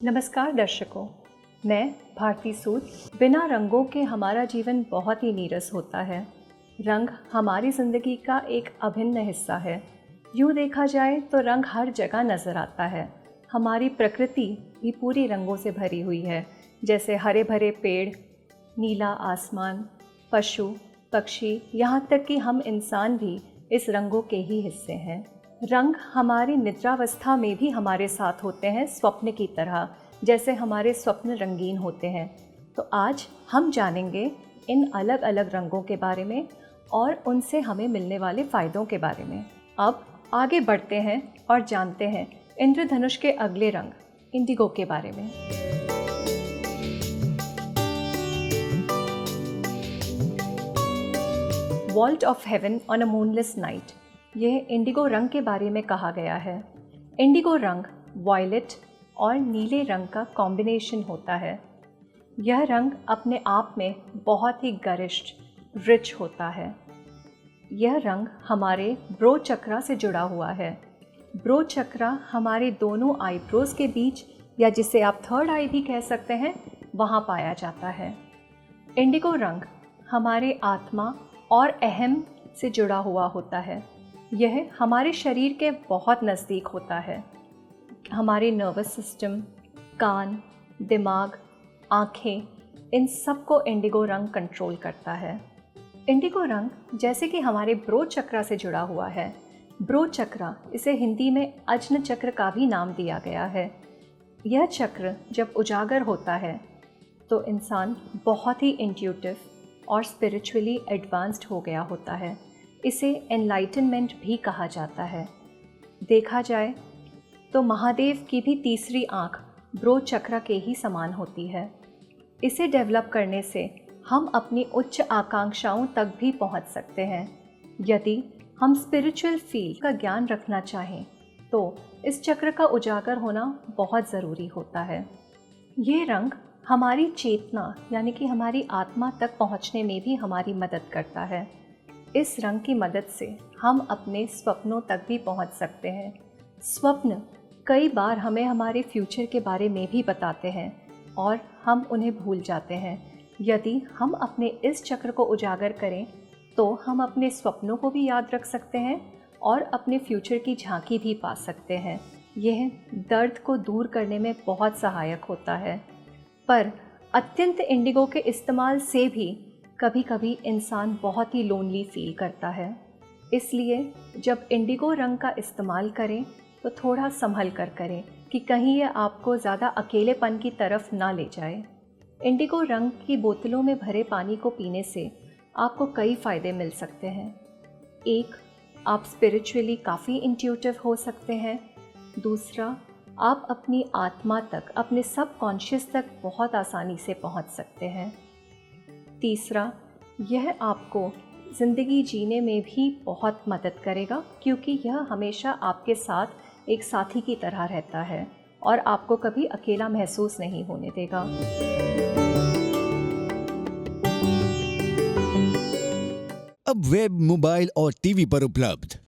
नमस्कार दर्शकों, मैं भारती सूद। बिना रंगों के हमारा जीवन बहुत ही नीरस होता है। रंग हमारी ज़िंदगी का एक अभिन्न हिस्सा है। यूँ देखा जाए तो रंग हर जगह नज़र आता है। हमारी प्रकृति भी पूरी रंगों से भरी हुई है, जैसे हरे भरे पेड़, नीला आसमान, पशु पक्षी, यहाँ तक कि हम इंसान भी इस रंगों के ही हिस्से हैं। रंग हमारी निद्रावस्था में भी हमारे साथ होते हैं, स्वप्न की तरह, जैसे हमारे स्वप्न रंगीन होते हैं। तो आज हम जानेंगे इन अलग अलग रंगों के बारे में और उनसे हमें मिलने वाले फ़ायदों के बारे में। अब आगे बढ़ते हैं और जानते हैं इंद्रधनुष के अगले रंग इंडिगो के बारे में। Vault of heaven on a moonless night, यह इंडिगो रंग के बारे में कहा गया है। इंडिगो रंग वायलेट और नीले रंग का कॉम्बिनेशन होता है। यह रंग अपने आप में बहुत ही गरिष्ठ, रिच होता है। यह रंग हमारे ब्रो चक्रा से जुड़ा हुआ है। ब्रो चक्रा हमारे दोनों आईब्रोज के बीच, या जिसे आप थर्ड आई भी कह सकते हैं, वहाँ पाया जाता है। इंडिगो रंग हमारे आत्मा और अहम से जुड़ा हुआ होता है। यह हमारे शरीर के बहुत नज़दीक होता है। हमारे नर्वस सिस्टम, कान, दिमाग, आँखें, इन सब को इंडिगो रंग कंट्रोल करता है। इंडिगो रंग जैसे कि हमारे ब्रो चक्रा से जुड़ा हुआ है। ब्रो चक्रा, इसे हिंदी में अज्न चक्र का भी नाम दिया गया है। यह चक्र जब उजागर होता है तो इंसान बहुत ही इंट्यूटिव और स्पिरिचुअली एडवांस्ड हो गया होता है। इसे एनलाइटनमेंट भी कहा जाता है। देखा जाए तो महादेव की भी तीसरी आँख ब्रो चक्र के ही समान होती है। इसे डेवलप करने से हम अपनी उच्च आकांक्षाओं तक भी पहुंच सकते हैं। यदि हम स्पिरिचुअल फील्ड का ज्ञान रखना चाहें तो इस चक्र का उजागर होना बहुत ज़रूरी होता है। ये रंग हमारी चेतना यानी कि हमारी आत्मा तक पहुंचने में भी हमारी मदद करता है। इस रंग की मदद से हम अपने स्वप्नों तक भी पहुंच सकते हैं। स्वप्न कई बार हमें हमारे फ्यूचर के बारे में भी बताते हैं और हम उन्हें भूल जाते हैं। यदि हम अपने इस चक्र को उजागर करें तो हम अपने स्वप्नों को भी याद रख सकते हैं और अपने फ्यूचर की झांकी भी पा सकते हैं। यह दर्द को दूर करने में बहुत सहायक होता है। पर अत्यंत इंडिगो के इस्तेमाल से भी कभी कभी इंसान बहुत ही लोनली फील करता है। इसलिए जब इंडिगो रंग का इस्तेमाल करें तो थोड़ा संभल कर करें कि कहीं यह आपको ज़्यादा अकेलेपन की तरफ ना ले जाए। इंडिगो रंग की बोतलों में भरे पानी को पीने से आपको कई फ़ायदे मिल सकते हैं। एक, आप स्पिरिचुअली काफ़ी इंट्यूटिव हो सकते हैं। दूसरा, आप अपनी आत्मा तक, अपने सबकॉन्शियस तक बहुत आसानी से पहुंच सकते हैं। तीसरा, यह आपको ज़िंदगी जीने में भी बहुत मदद करेगा, क्योंकि यह हमेशा आपके साथ एक साथी की तरह रहता है और आपको कभी अकेला महसूस नहीं होने देगा। अब वेब, मोबाइल और टीवी पर उपलब्ध